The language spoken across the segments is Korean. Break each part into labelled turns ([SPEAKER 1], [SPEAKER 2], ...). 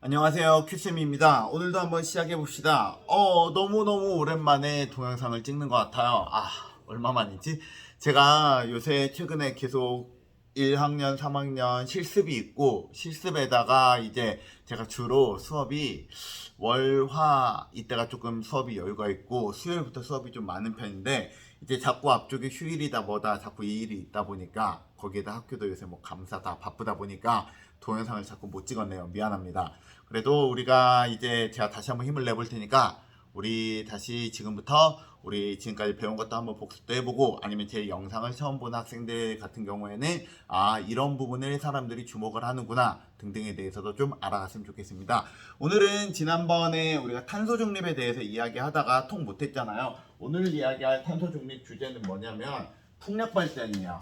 [SPEAKER 1] 안녕하세요, 큐쌤입니다. 오늘도 한번 시작해 봅시다. 너무너무 오랜만에 동영상을 찍는 것 같아요. 얼마 만이지? 제가 요새 최근에 계속 1학년, 3학년 실습이 있고, 실습에다가 이제 제가 주로 수업이 월, 화, 이때가 조금 수업이 여유가 있고, 수요일부터 수업이 좀 많은 편인데, 이제 자꾸 앞쪽에 휴일이다 뭐다 자꾸 이 일이 있다 보니까, 거기에다 학교도 요새 뭐 감사 다 바쁘다 보니까 동영상을 자꾸 못 찍었네요. 미안합니다. 그래도 우리가 이제 제가 다시 한번 힘을 내볼 테니까 우리 다시 지금부터 우리 지금까지 배운 것도 한번 복습도 해보고, 아니면 제 영상을 처음 보는 학생들 같은 경우에는 이런 부분을 사람들이 주목을 하는구나 등등에 대해서도 좀 알아갔으면 좋겠습니다. 오늘은 지난번에 우리가 탄소 중립에 대해서 이야기하다가 통 못했잖아요. 오늘 이야기할 탄소 중립 주제는 뭐냐면 풍력 발전이에요.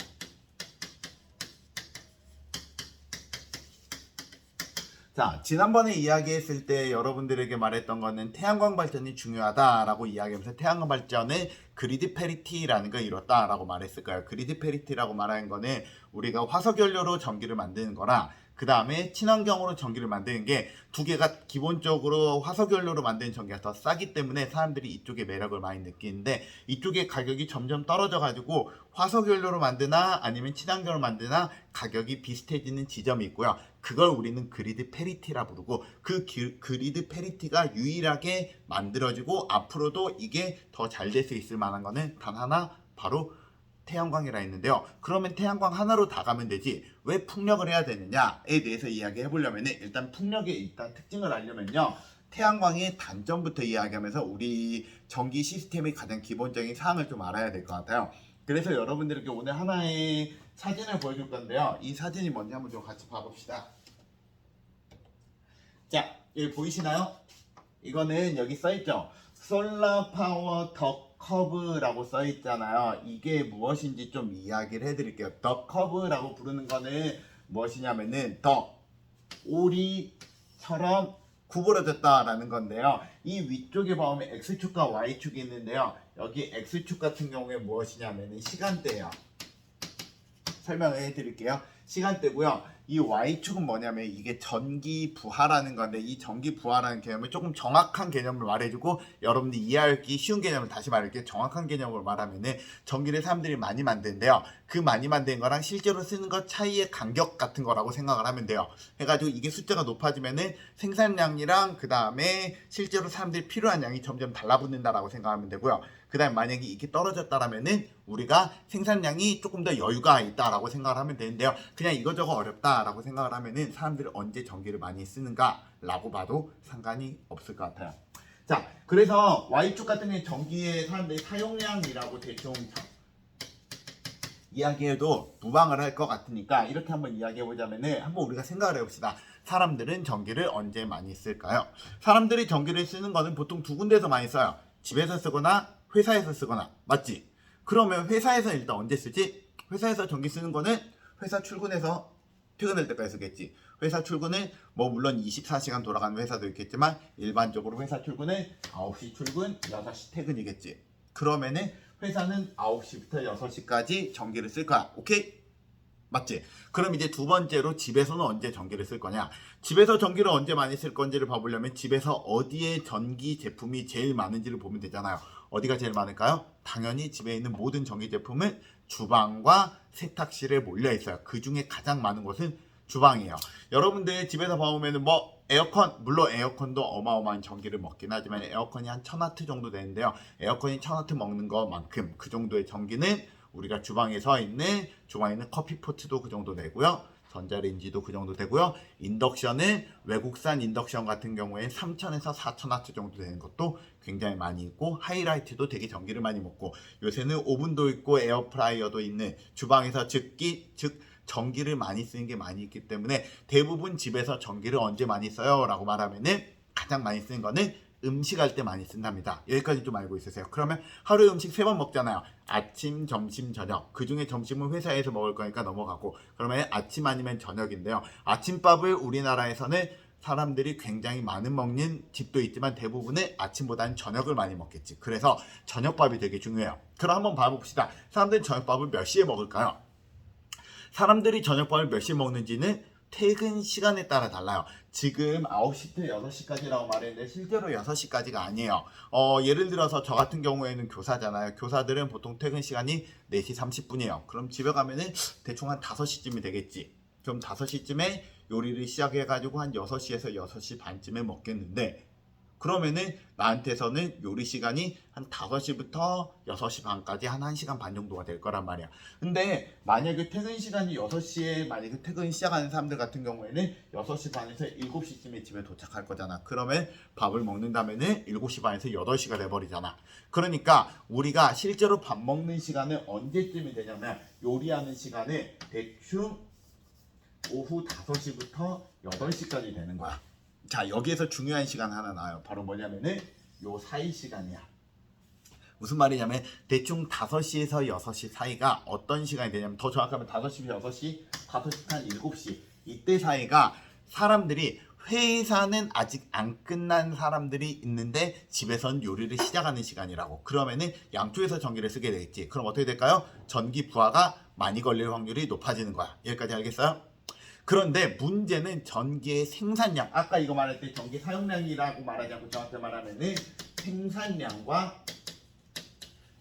[SPEAKER 1] 자, 지난번에 이야기했을 때 여러분들에게 말했던 거는 태양광 발전이 중요하다라고 이야기하면서 태양광 발전은 그리드 페리티라는 걸 이뤘다라고 말했을 거예요. 그리드 페리티라고 말하는 거는 우리가 화석연료로 전기를 만드는 거랑 그 다음에 친환경으로 전기를 만드는 게 두 개가 기본적으로 화석연료로 만드는 전기가 더 싸기 때문에 사람들이 이쪽에 매력을 많이 느끼는데, 이쪽의 가격이 점점 떨어져 가지고 화석연료로 만드나 아니면 친환경으로 만드나 가격이 비슷해지는 지점이 있고요. 그걸 우리는 그리드 페리티라 부르고, 그 그리드 페리티가 유일하게 만들어지고 앞으로도 이게 더 잘 될 수 있을 만한 거는 단 하나, 바로 태양광이라 했는데요. 그러면 태양광 하나로 다 가면 되지 왜 풍력을 해야 되느냐에 대해서 이야기해 보려면, 일단 풍력의 일단 특징을 알려면요, 태양광의 단점부터 이야기하면서 우리 전기 시스템의 가장 기본적인 사항을 좀 알아야 될 것 같아요. 그래서 여러분들께 오늘 하나의 사진을 보여줄 건데요. 이 사진이 뭔지 한번 좀 같이 봐봅시다. 자, 여기 보이시나요? 이거는 여기 써있죠. 솔라 파워 더 커브라고 써있잖아요. 이게 무엇인지 좀 이야기를 해드릴게요. 더 커브라고 부르는 거는 무엇이냐면은 더 오리처럼 구부러졌다라는 건데요. 이 위쪽에 보면 X축과 Y축이 있는데요. 여기 X축 같은 경우에 무엇이냐면은 시간대예요. 설명을 해드릴게요. 시간대고요. 이 Y축은 뭐냐면 이게 전기 부하라는 건데, 이 전기 부하라는 개념을 조금 정확한 개념을 말해주고 여러분들이 이해하기 쉬운 개념을 다시 말할게요. 정확한 개념으로 말하면은 전기를 사람들이 많이 만드는데요. 그 많이 만드는 거랑 실제로 쓰는 것 차이의 간격 같은 거라고 생각을 하면 돼요. 해가지고 이게 숫자가 높아지면은 생산량이랑 그 다음에 실제로 사람들이 필요한 양이 점점 달라붙는다라고 생각하면 되고요. 그 다음에 만약에 이게 떨어졌다라면은 우리가 생산량이 조금 더 여유가 있다라고 생각을 하면 되는데요. 그냥 이거저거 어렵다라고 생각을 하면은 사람들이 언제 전기를 많이 쓰는가라고 봐도 상관이 없을 것 같아요. 자, 그래서 Y축 같은 경우에 전기의 사람들의 사용량이라고 대충 이야기해도 무방을 할 것 같으니까 이렇게 한번 이야기해보자면은 한번 우리가 생각을 해봅시다. 사람들은 전기를 언제 많이 쓸까요? 사람들이 전기를 쓰는 거는 보통 두 군데서 많이 써요. 집에서 쓰거나 회사에서 쓰거나, 맞지? 그러면 회사에서 일단 언제 쓰지? 회사에서 전기 쓰는 거는 회사 출근해서 퇴근할 때까지 쓰겠지. 회사 출근은 뭐 물론 24시간 돌아가는 회사도 있겠지만 일반적으로 회사 출근은 9시 출근, 6시 퇴근이겠지. 그러면은 회사는 9시부터 6시까지 전기를 쓸 거야. 오케이? 맞지? 그럼 이제 두 번째로 집에서는 언제 전기를 쓸 거냐? 집에서 전기를 언제 많이 쓸 건지를 봐보려면 집에서 어디에 전기 제품이 제일 많은지를 보면 되잖아요. 어디가 제일 많을까요? 당연히 집에 있는 모든 전기 제품은 주방과 세탁실에 몰려 있어요. 그 중에 가장 많은 곳은 주방이에요. 여러분들 집에서 봐보면 뭐 에어컨, 물론 에어컨도 어마어마한 전기를 먹긴 하지만 에어컨이 한 1000W 정도 되는데요. 에어컨이 1000W 먹는 것만큼 그 정도의 전기는 우리가 주방에 있는 커피포트도 그 정도 되고요. 전자레인지도 그 정도 되고요. 인덕션은 외국산 인덕션 같은 경우에 3000에서 4000W 정도 되는 것도 굉장히 많이 있고, 하이라이트도 되게 전기를 많이 먹고, 요새는 오븐도 있고 에어프라이어도 있는 주방에서 즉 전기를 많이 쓰는 게 많이 있기 때문에 대부분 집에서 전기를 언제 많이 써요? 라고 말하면은 가장 많이 쓰는 거는 음식할 때 많이 쓴답니다. 여기까지 좀 알고 있으세요. 그러면 하루에 음식 3번 먹잖아요. 아침, 점심, 저녁. 그 중에 점심은 회사에서 먹을 거니까 넘어가고, 그러면 아침 아니면 저녁인데요. 아침밥을 우리나라에서는 사람들이 굉장히 많은 먹는 집도 있지만 대부분은 아침보다는 저녁을 많이 먹겠지. 그래서 저녁밥이 되게 중요해요. 그럼 한번 봐봅시다. 사람들이 저녁밥을 몇 시에 먹을까요? 사람들이 저녁밥을 몇 시에 먹는지는 퇴근 시간에 따라 달라요. 지금 9시부터 6시까지라고 말했는데 실제로 6시까지가 아니에요. 예를 들어서 저 같은 경우에는 교사잖아요. 교사들은 보통 퇴근 시간이 4시 30분이에요. 그럼 집에 가면은 대충 한 5시쯤이 되겠지. 그럼 5시쯤에 요리를 시작해가지고 한 6시에서 6시 반쯤에 먹겠는데, 그러면은 나한테서는 요리 시간이 한 5시부터 6시 반까지 한 1시간 반 정도가 될 거란 말이야. 근데 만약에 퇴근 시간이 6시에 만약에 퇴근 시작하는 사람들 같은 경우에는 6시 반에서 7시쯤에 집에 도착할 거잖아. 그러면 밥을 먹는다면은 7시 반에서 8시가 돼버리잖아. 그러니까 우리가 실제로 밥 먹는 시간은 언제쯤이 되냐면 요리하는 시간은 대충 오후 5시부터 8시까지 되는 거야. 자, 여기에서 중요한 시간 하나 나와요. 바로 뭐냐면은 요 사이 시간이야. 무슨 말이냐면 대충 5시에서 6시 사이가 어떤 시간이 되냐면, 더 정확하면 5시부터 6시, 5시 한 7시 이때 사이가 사람들이 회사는 아직 안 끝난 사람들이 있는데 집에선 요리를 시작하는 시간이라고. 그러면은 양쪽에서 전기를 쓰게 되겠지. 그럼 어떻게 될까요? 전기 부하가 많이 걸릴 확률이 높아지는 거야. 여기까지 알겠어요? 그런데 문제는 전기의 생산량, 아까 이거 말할 때 전기 사용량이라고 말하지 않고 정확히 말하면은 생산량과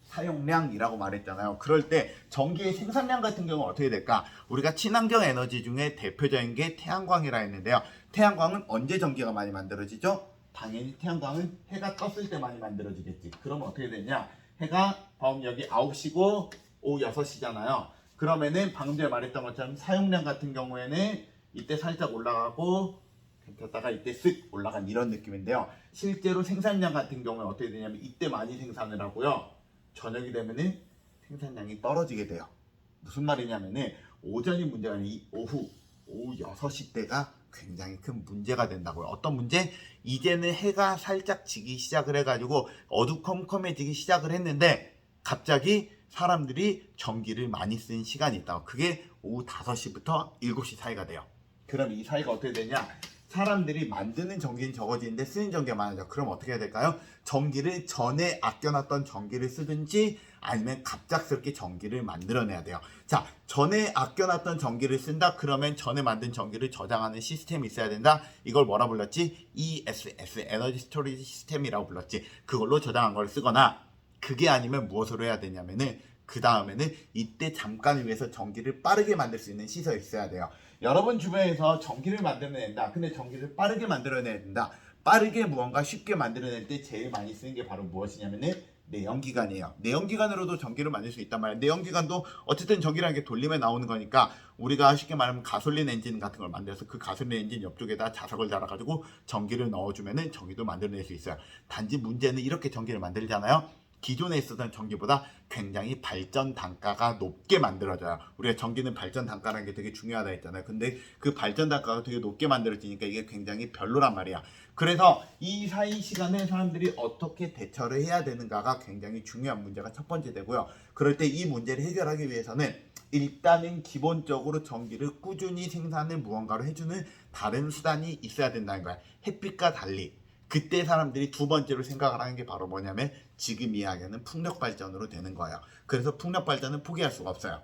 [SPEAKER 1] 사용량이라고 말했잖아요. 그럴 때 전기의 생산량 같은 경우는 어떻게 될까? 우리가 친환경 에너지 중에 대표적인 게 태양광이라 했는데요. 태양광은 언제 전기가 많이 만들어지죠? 당연히 태양광은 해가 떴을 때 많이 만들어지겠지. 그러면 어떻게 되냐? 해가 방금 여기 9시고 오후 6시잖아요. 그러면은 방금 전에 말했던 것처럼 사용량 같은 경우에는 이때 살짝 올라가고 켰다가 이때 쓱 올라간 이런 느낌인데요. 실제로 생산량 같은 경우에 어떻게 되냐면 이때 많이 생산을 하고요. 저녁이 되면은 생산량이 떨어지게 돼요. 무슨 말이냐면은 오전이 문제가 아니라 오후 6시 때가 굉장히 큰 문제가 된다고요. 어떤 문제? 이제는 해가 살짝 지기 시작을 해가지고 어두컴컴해지기 시작을 했는데 갑자기 사람들이 전기를 많이 쓴 시간이 있다고. 그게 오후 5시부터 7시 사이가 돼요. 그럼 이 사이가 어떻게 되냐? 사람들이 만드는 전기는 적어지는데 쓰는 전기가 많아져. 그럼 어떻게 해야 될까요? 전기를 전에 아껴놨던 전기를 쓰든지 아니면 갑작스럽게 전기를 만들어내야 돼요. 자, 전에 아껴놨던 전기를 쓴다? 그러면 전에 만든 전기를 저장하는 시스템이 있어야 된다? 이걸 뭐라 불렀지? ESS, 에너지 스토리지 시스템이라고 불렀지. 그걸로 저장한 걸 쓰거나, 그게 아니면 무엇으로 해야 되냐면은 그 다음에는 이때 잠깐 위해서 전기를 빠르게 만들 수 있는 시설이 있어야 돼요. 여러분 주변에서 전기를 만들어낸다. 근데 전기를 빠르게 만들어내야 된다. 빠르게 무언가 쉽게 만들어낼 때 제일 많이 쓰는 게 바로 무엇이냐면은 내연기관이에요. 내연기관으로도 전기를 만들 수 있단 말이에요. 내연기관도 어쨌든 전기라는 게 돌리면 나오는 거니까 우리가 쉽게 말하면 가솔린 엔진 같은 걸 만들어서 그 가솔린 엔진 옆쪽에다 자석을 달아가지고 전기를 넣어주면은 전기도 만들어낼 수 있어요. 단지 문제는 이렇게 전기를 만들잖아요. 기존에 있었던 전기보다 굉장히 발전 단가가 높게 만들어져요. 우리가 전기는 발전 단가라는 게 되게 중요하다 했잖아요. 근데 그 발전 단가가 되게 높게 만들어지니까 이게 굉장히 별로란 말이야. 그래서 이 사이 시간에 사람들이 어떻게 대처를 해야 되는가가 굉장히 중요한 문제가 첫 번째 되고요. 그럴 때 이 문제를 해결하기 위해서는 일단은 기본적으로 전기를 꾸준히 생산을 무언가로 해주는 다른 수단이 있어야 된다는 거야. 햇빛과 달리. 그때 사람들이 두 번째로 생각을 하는 게 바로 뭐냐면 지금 이야기하는 풍력 발전으로 되는 거예요. 그래서 풍력 발전은 포기할 수가 없어요.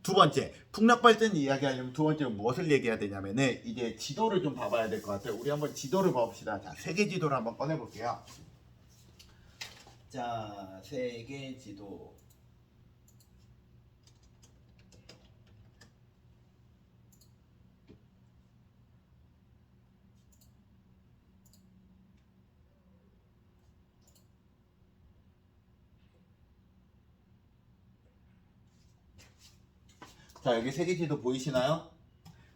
[SPEAKER 1] 두 번째, 풍력 발전 이야기하려면 두 번째로 무엇을 얘기해야 되냐면은 이제 지도를 좀 봐봐야 될 것 같아요. 우리 한번 지도를 봐봅시다. 자, 세계 지도를 한번 꺼내볼게요. 자, 세계 지도. 자, 여기 세계지도 보이시나요?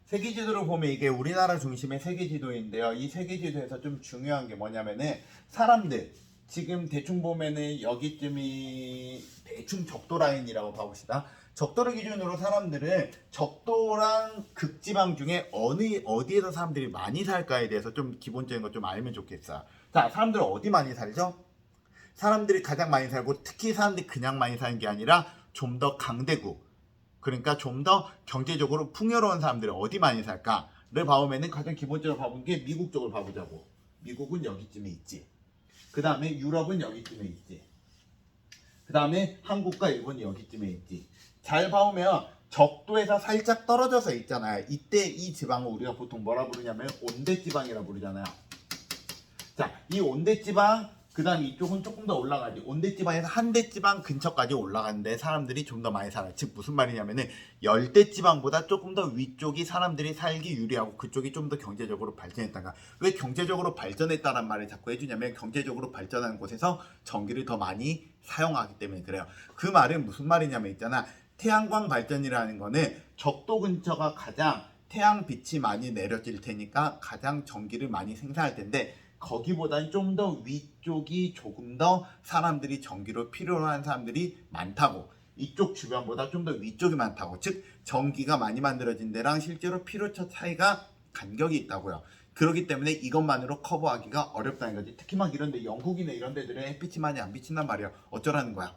[SPEAKER 1] 세계지도를 보면 이게 우리나라 중심의 세계지도인데요. 이 세계지도에서 좀 중요한 게 뭐냐면은 사람들 지금 대충 보면은 여기쯤이 대충 적도 라인이라고 봐봅시다. 적도를 기준으로 사람들은 적도랑 극지방 중에 어디에서 사람들이 많이 살까에 대해서 좀 기본적인 거 좀 알면 좋겠어요. 자, 사람들은 어디 많이 살죠? 사람들이 가장 많이 살고 특히 사람들이 그냥 많이 사는 게 아니라 좀 더 강대국, 그러니까 좀 더 경제적으로 풍요로운 사람들이 어디 많이 살까를 봐보면은 가장 기본적으로 봐본 게 미국 쪽을 봐보자고. 미국은 여기쯤에 있지. 그 다음에 유럽은 여기쯤에 있지. 그 다음에 한국과 일본이 여기쯤에 있지. 잘 봐보면 적도에서 살짝 떨어져서 있잖아요. 이때 이 지방을 우리가 보통 뭐라 부르냐면 온대지방이라 부르잖아요. 자, 이 온대지방 그 다음 이쪽은 조금 더 올라가지. 온대지방에서 한대지방 근처까지 올라가는데 사람들이 좀 더 많이 살아요. 즉 무슨 말이냐면은 열대지방보다 조금 더 위쪽이 사람들이 살기 유리하고 그쪽이 좀 더 경제적으로 발전했다가. 왜 경제적으로 발전했다는 말을 자꾸 해주냐면 경제적으로 발전한 곳에서 전기를 더 많이 사용하기 때문에 그래요. 그 말은 무슨 말이냐면 있잖아. 태양광 발전이라는 거는 적도 근처가 가장 태양빛이 많이 내려질 테니까 가장 전기를 많이 생산할 텐데 거기보다는 좀 더 위쪽이 조금 더 사람들이 전기로 필요로 하는 사람들이 많다고. 이쪽 주변보다 좀 더 위쪽이 많다고. 즉 전기가 많이 만들어진 데랑 실제로 필요처 차이가 간격이 있다고요. 그렇기 때문에 이것만으로 커버하기가 어렵다는 거지. 특히 막 이런데 영국이나 이런 데들은 햇빛이 많이 안 비친단 말이야. 어쩌라는 거야.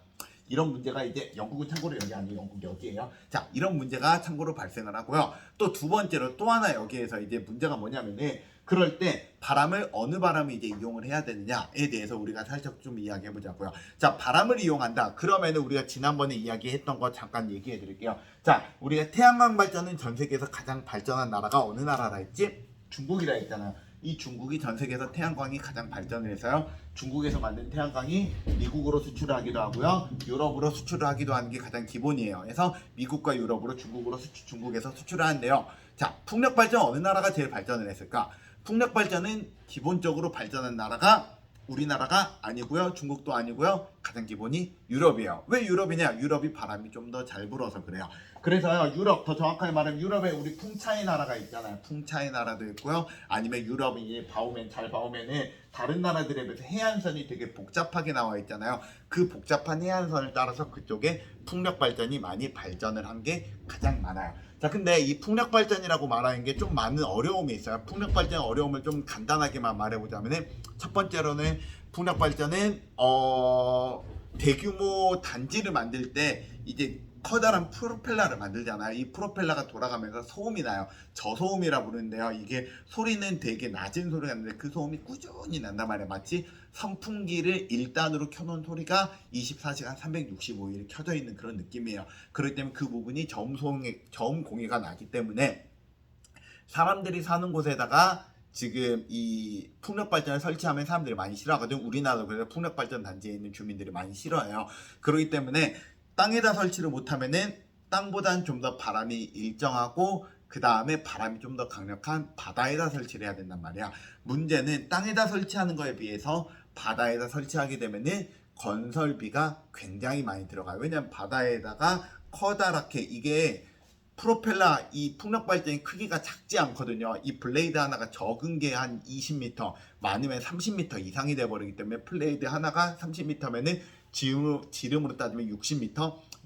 [SPEAKER 1] 이런 문제가 이제 영국은 참고로 여기 아니에요. 영국 여기에요. 자, 이런 문제가 참고로 발생을 하고요. 또 두 번째로 또 하나 여기에서 이제 문제가 뭐냐면은 그럴 때 바람을 어느 바람을 이제 이용을 해야 되느냐에 대해서 우리가 살짝 좀 이야기해 보자고요. 자, 바람을 이용한다. 그러면은 우리가 지난번에 이야기했던 거 잠깐 얘기해 드릴게요. 자, 우리가 태양광 발전은 전 세계에서 가장 발전한 나라가 어느 나라라 했지? 중국이라 했잖아요. 이 중국이 전 세계에서 태양광이 가장 발전을 해서요. 중국에서 만든 태양광이 미국으로 수출을 하기도 하고요. 유럽으로 수출을 하기도 하는 게 가장 기본이에요. 그래서 미국과 유럽으로 중국에서 수출을 하는데요. 자, 풍력 발전 어느 나라가 제일 발전을 했을까? 풍력 발전은 기본적으로 발전한 나라가 우리나라가 아니고요. 중국도 아니고요. 가장 기본이 유럽이에요. 왜 유럽이냐? 유럽이 바람이 좀 더 잘 불어서 그래요. 그래서요. 유럽, 더 정확하게 말하면 유럽에 우리 풍차의 나라가 있잖아요. 풍차의 나라도 있고요. 아니면 유럽이 잘 봐오면은 다른 나라들에 비해서 해안선이 되게 복잡하게 나와 있잖아요. 그 복잡한 해안선을 따라서 그쪽에 풍력 발전이 많이 발전을 한 게 가장 많아요. 자, 근데 이 풍력 발전이라고 말하는 게 좀 많은 어려움이 있어요. 풍력 발전 어려움을 좀 간단하게만 말해보자면은 첫 번째로는 풍력 발전은 대규모 단지를 만들 때 이제 커다란 프로펠러를 만들잖아요. 이 프로펠러가 돌아가면서 소음이 나요. 저소음이라 부르는데요. 이게 소리는 되게 낮은 소리가 나는데 그 소음이 꾸준히 난단 말이에요. 마치 선풍기를 1단으로 켜놓은 소리가 24시간 365일 켜져 있는 그런 느낌이에요. 그렇기 때문에 그 부분이 저음 공해가 나기 때문에 사람들이 사는 곳에다가 지금 이 풍력 발전을 설치하면 사람들이 많이 싫어하거든. 우리나라도 그래서 풍력 발전 단지에 있는 주민들이 많이 싫어해요. 그렇기 때문에 땅에다 설치를 못하면은 땅보다는 좀 더 바람이 일정하고 그 다음에 바람이 좀 더 강력한 바다에다 설치를 해야 된단 말이야. 문제는 땅에다 설치하는 거에 비해서 바다에다 설치하게 되면은 건설비가 굉장히 많이 들어가요. 왜냐면 바다에다가 커다랗게 이게 프로펠러 이 풍력 발전의 크기가 작지 않거든요. 이 블레이드 하나가 적은 게 한 20m, 많으면 30m 이상이 돼버리기 때문에 블레이드 하나가 30m면은 지름으로 따지면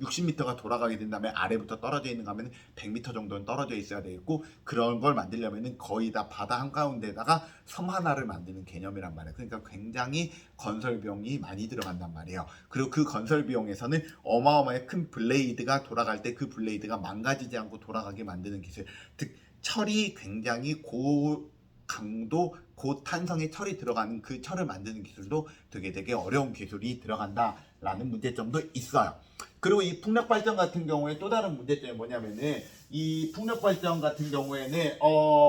[SPEAKER 1] 60m가 돌아가게 된다면 아래부터 떨어져 있는 거 하면 100m 정도는 떨어져 있어야 되겠고 그런 걸 만들려면 거의 다 바다 한가운데다가 섬 하나를 만드는 개념이란 말이에요. 그러니까 굉장히 건설 비용이 많이 들어간단 말이에요. 그리고 그 건설 비용에서는 어마어마하게 큰 블레이드가 돌아갈 때 그 블레이드가 망가지지 않고 돌아가게 만드는 기술, 즉 철이 굉장히 고강도 고탄성의 철이 들어가는 그 철을 만드는 기술도 되게 어려운 기술이 들어간다라는 문제점도 있어요. 그리고 이 풍력 발전 같은 경우에 또 다른 문제점이 뭐냐면은 이 풍력 발전 같은 경우에는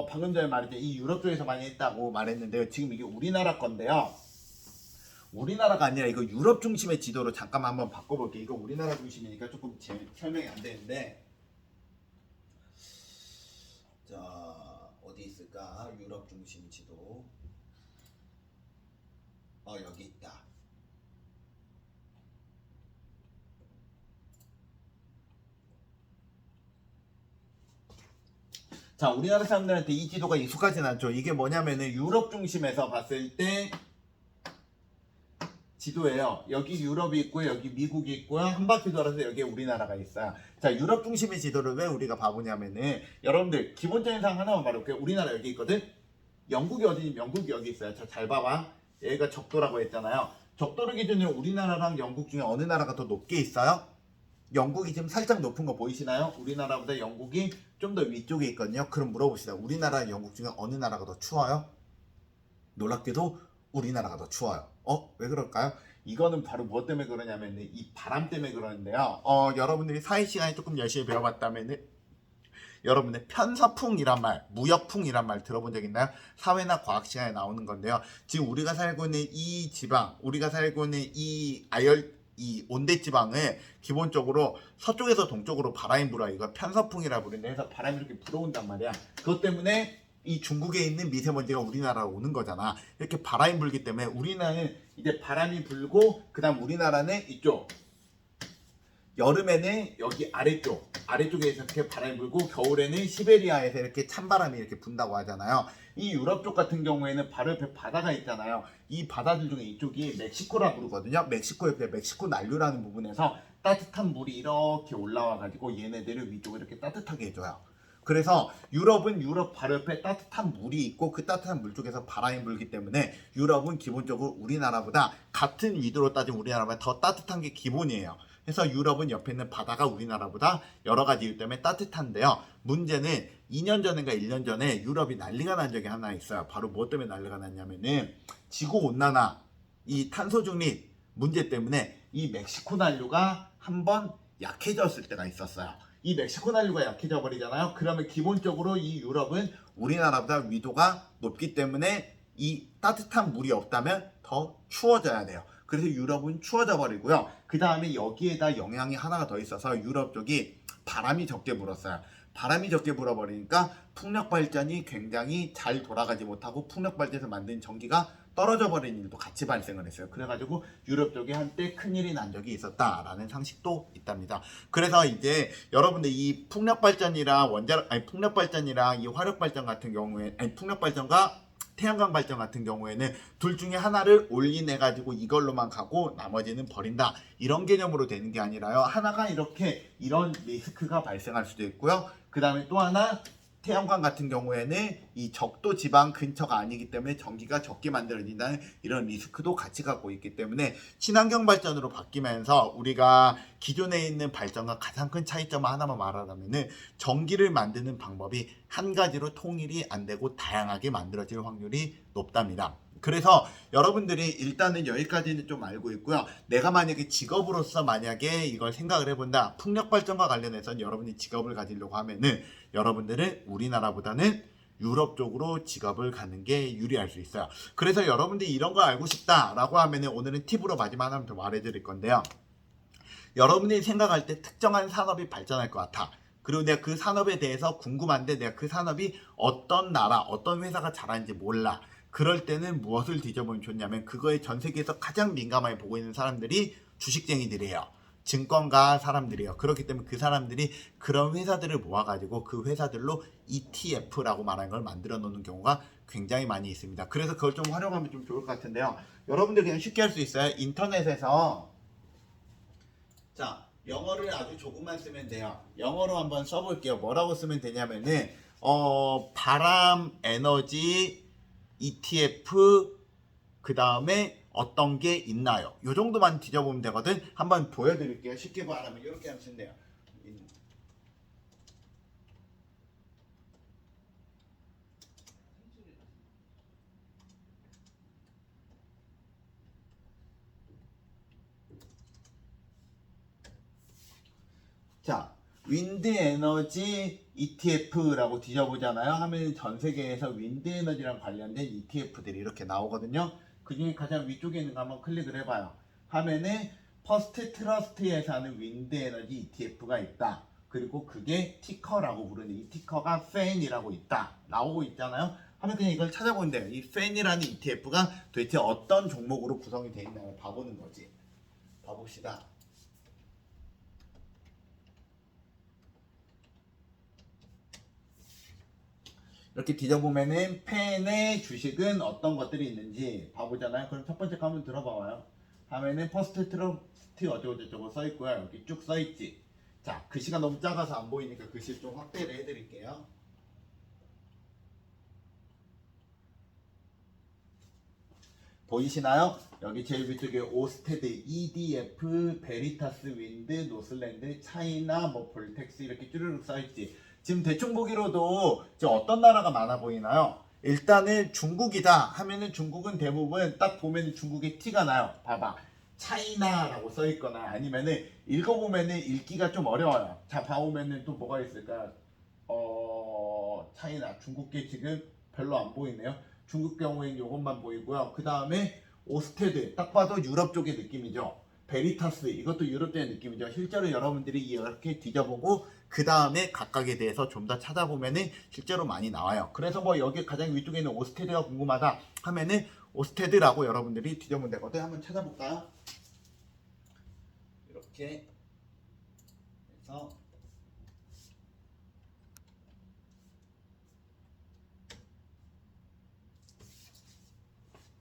[SPEAKER 1] 방금 전에 말했죠. 이 유럽 쪽에서 많이 했다고 말했는데요. 지금 이게 우리나라 건데요. 우리나라가 아니라 이거 유럽 중심의 지도로 잠깐만 한번 바꿔볼게요. 이거 우리나라 중심이니까 조금 설명이 안 되는데 자 어디 있을까? 유럽 중심 지도 여기 있다. 자, 우리나라 사람들한테 이 지도가 익숙하진 않죠. 이게 뭐냐면은 유럽 중심에서 봤을 때 지도예요. 여기 유럽이 있고요. 여기 미국이 있고요. 한 바퀴 돌아서 여기에 우리나라가 있어요. 자, 유럽 중심의 지도를 왜 우리가 봐보냐면은 여러분들 기본적인 사항 하나만 말해볼게요. 우리나라 여기 있거든. 영국이 어디니? 영국이 여기 있어요. 잘 봐봐. 얘가 적도라고 했잖아요. 적도를 기준으로 우리나라랑 영국 중에 어느 나라가 더 높게 있어요? 영국이 지금 살짝 높은 거 보이시나요? 우리나라보다 영국이 좀 더 위쪽에 있거든요. 그럼 물어봅시다. 우리나라 영국 중에 어느 나라가 더 추워요? 놀랍게도 우리나라가 더 추워요. 왜 그럴까요? 이거는 바로 무엇 때문에 그러냐면 이 바람 때문에 그러는데요. 여러분들이 사회 시간에 조금 열심히 배워봤다면 여러분의 편서풍이란 말, 무역풍이란 말 들어본 적 있나요? 사회나 과학 시간에 나오는 건데요. 지금 우리가 살고 있는 이 지방, 우리가 살고 있는 이 온대 지방을 기본적으로 서쪽에서 동쪽으로 바람이 불어요. 이거 편서풍이라 부르는데 해서 바람이 이렇게 불어온단 말이야. 그것 때문에 이 중국에 있는 미세먼지가 우리나라로 오는 거잖아. 이렇게 바람이 불기 때문에 우리나라는 이제 바람이 불고 그다음 우리나라는 이쪽 여름에는 여기 아래쪽에서 이렇게 바람이 불고 겨울에는 시베리아에서 이렇게 찬바람이 이렇게 분다고 하잖아요. 이 유럽 쪽 같은 경우에는 바로 옆에 바다가 있잖아요. 이 바다들 중에 이쪽이 멕시코라 부르거든요. 멕시코 옆에 멕시코 난류라는 부분에서 따뜻한 물이 이렇게 올라와 가지고 얘네들을 위쪽으로 이렇게 따뜻하게 해줘요. 그래서 유럽은 유럽 바로 옆에 따뜻한 물이 있고 그 따뜻한 물 쪽에서 바람이 불기 때문에 유럽은 기본적으로 우리나라보다 같은 위도로 따지면 우리나라보다 더 따뜻한 게 기본이에요. 그래서 유럽은 옆에 있는 바다가 우리나라보다 여러 가지 이유 때문에 따뜻한데요. 문제는 2년 전인가 1년 전에 유럽이 난리가 난 적이 하나 있어요. 바로 뭐 때문에 난리가 났냐면은 지구온난화, 이 탄소 중립 문제 때문에 이 멕시코 난류가 한번 약해졌을 때가 있었어요. 이 멕시코 난류가 약해져 버리잖아요. 그러면 기본적으로 이 유럽은 우리나라보다 위도가 높기 때문에 이 따뜻한 물이 없다면 더 추워져야 돼요. 그래서 유럽은 추워져 버리고요. 그 다음에 여기에다 영향이 하나가 더 있어서 유럽 쪽이 바람이 적게 불었어요. 바람이 적게 불어버리니까 풍력 발전이 굉장히 잘 돌아가지 못하고 풍력 발전에서 만든 전기가 떨어져 버린 일도 같이 발생을 했어요. 그래가지고 유럽 쪽에 한때 큰일이 난 적이 있었다라는 상식도 있답니다. 그래서 이제 여러분들 이 풍력 발전이랑 풍력 발전이랑 이 화력 발전 같은 경우에 풍력 발전과 태양광 발전 같은 경우에는 둘 중에 하나를 올인해 가지고 이걸로만 가고 나머지는 버린다 이런 개념으로 되는 게 아니라요. 하나가 이렇게 이런 리스크가 발생할 수도 있고요. 그 다음에 또 하나 태양광 같은 경우에는 이 적도 지방 근처가 아니기 때문에 전기가 적게 만들어진다는 이런 리스크도 같이 갖고 있기 때문에 친환경 발전으로 바뀌면서 우리가 기존에 있는 발전과 가장 큰 차이점 하나만 말하자면은 전기를 만드는 방법이 한 가지로 통일이 안 되고 다양하게 만들어질 확률이 높답니다. 그래서 여러분들이 일단은 여기까지는 좀 알고 있고요. 내가 만약에 직업으로서 만약에 이걸 생각을 해본다. 풍력 발전과 관련해서 여러분이 직업을 가지려고 하면은 여러분들은 우리나라보다는 유럽 쪽으로 직업을 갖는 게 유리할 수 있어요. 그래서 여러분들이 이런 거 알고 싶다라고 하면은 오늘은 팁으로 마지막 하나 더 말해드릴 건데요. 여러분들이 생각할 때 특정한 산업이 발전할 것 같아. 그리고 내가 그 산업에 대해서 궁금한데 내가 그 산업이 어떤 나라, 어떤 회사가 잘하는지 몰라. 그럴 때는 무엇을 뒤져보면 좋냐면 그거에 전 세계에서 가장 민감하게 보고 있는 사람들이 주식쟁이들이에요. 증권가 사람들이에요. 그렇기 때문에 그 사람들이 그런 회사들을 모아가지고 그 회사들로 ETF라고 말하는 걸 만들어 놓는 경우가 굉장히 많이 있습니다. 그래서 그걸 좀 활용하면 좀 좋을 것 같은데요. 여러분들 그냥 쉽게 할 수 있어요. 인터넷에서 자 영어를 아주 조금만 쓰면 돼요. 영어로 한번 써볼게요. 뭐라고 쓰면 되냐면은 바람 에너지 ETF 그 다음에 어떤 게 있나요? 요 정도만 뒤져보면 되거든. 한번 보여드릴게요. 쉽게 말하면 이렇게 하면 된대요. 자, 윈드 에너지 ETF라고 뒤져보잖아요. 하면 전 세계에서 윈드 에너지랑 관련된 ETF들이 이렇게 나오거든요. 그 중에 가장 위쪽에 있는 거 한번 클릭을 해봐요. 하면은 퍼스트 트러스트에서 하는 윈드 에너지 ETF가 있다. 그리고 그게 티커라고 부르는 이 티커가 FAN이라고 있다. 나오고 있잖아요. 하면 그냥 이걸 찾아보면 돼요. 이 FAN이라는 ETF가 도대체 어떤 종목으로 구성이 되어 있나요? 봐보는 거지. 봐봅시다. 이렇게 뒤져보면은 펜의 주식은 어떤 것들이 있는지 봐보잖아요. 그럼 첫 번째 거 한번 들어봐봐요. 하면은 퍼스트 트러스트 어쩌고저쩌고 써있고요. 여기 쭉 써있지. 자, 글씨가 너무 작아서 안 보이니까 글씨를 좀 확대를 해드릴게요. 보이시나요? 여기 제일 위쪽에 오스테드, EDF, 베리타스, 윈드, 노슬랜드, 차이나, 뭐 볼텍스 이렇게 쭈르륵 써있지. 지금 대충 보기로도 지금 어떤 나라가 많아 보이나요? 일단은 중국이다 하면은 중국은 대부분 딱 보면 중국의 티가 나요. 봐봐. 차이나라고 써 있거나 아니면은 읽어보면은 읽기가 좀 어려워요. 자, 봐보면은 또 뭐가 있을까? 차이나 중국계 지금 별로 안 보이네요. 중국 경우에는 이것만 보이고요. 그 다음에 오스테드 딱 봐도 유럽 쪽의 느낌이죠. 베리타스 이것도 유럽 쪽의 느낌이죠. 실제로 여러분들이 이렇게 뒤져보고 그 다음에 각각에 대해서 좀 더 찾아보면은 실제로 많이 나와요. 그래서 뭐 여기 가장 위쪽에 있는 오스테드가 궁금하다 하면은 오스테드라고 여러분들이 뒤져보면 되거든. 한번 찾아볼까요? 이렇게 해서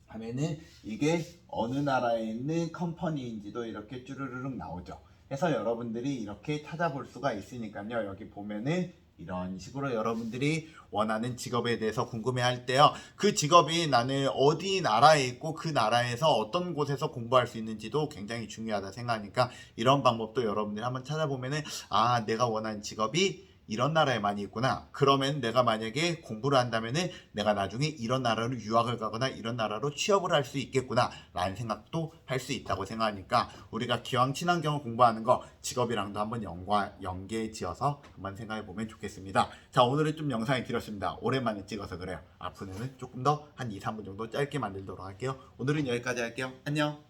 [SPEAKER 1] 하면은 이게 어느 나라에 있는 컴퍼니인지도 이렇게 쭈르르륵 나오죠. 그래서 여러분들이 이렇게 찾아볼 수가 있으니까요. 여기 보면은 이런 식으로 여러분들이 원하는 직업에 대해서 궁금해할 때요. 그 직업이 나는 어디 나라에 있고 그 나라에서 어떤 곳에서 공부할 수 있는지도 굉장히 중요하다 생각하니까 이런 방법도 여러분들이 한번 찾아보면은 아, 내가 원하는 직업이 이런 나라에 많이 있구나. 그러면 내가 만약에 공부를 한다면은 내가 나중에 이런 나라로 유학을 가거나 이런 나라로 취업을 할 수 있겠구나 라는 생각도 할 수 있다고 생각하니까 우리가 기왕 친환경을 공부하는 거 직업이랑도 한번 연계 지어서 한번 생각해 보면 좋겠습니다. 자, 오늘은 좀 영상이 길었습니다. 오랜만에 찍어서 그래요. 앞으로는 조금 더 한 2, 3분 정도 짧게 만들도록 할게요. 오늘은 여기까지 할게요. 안녕.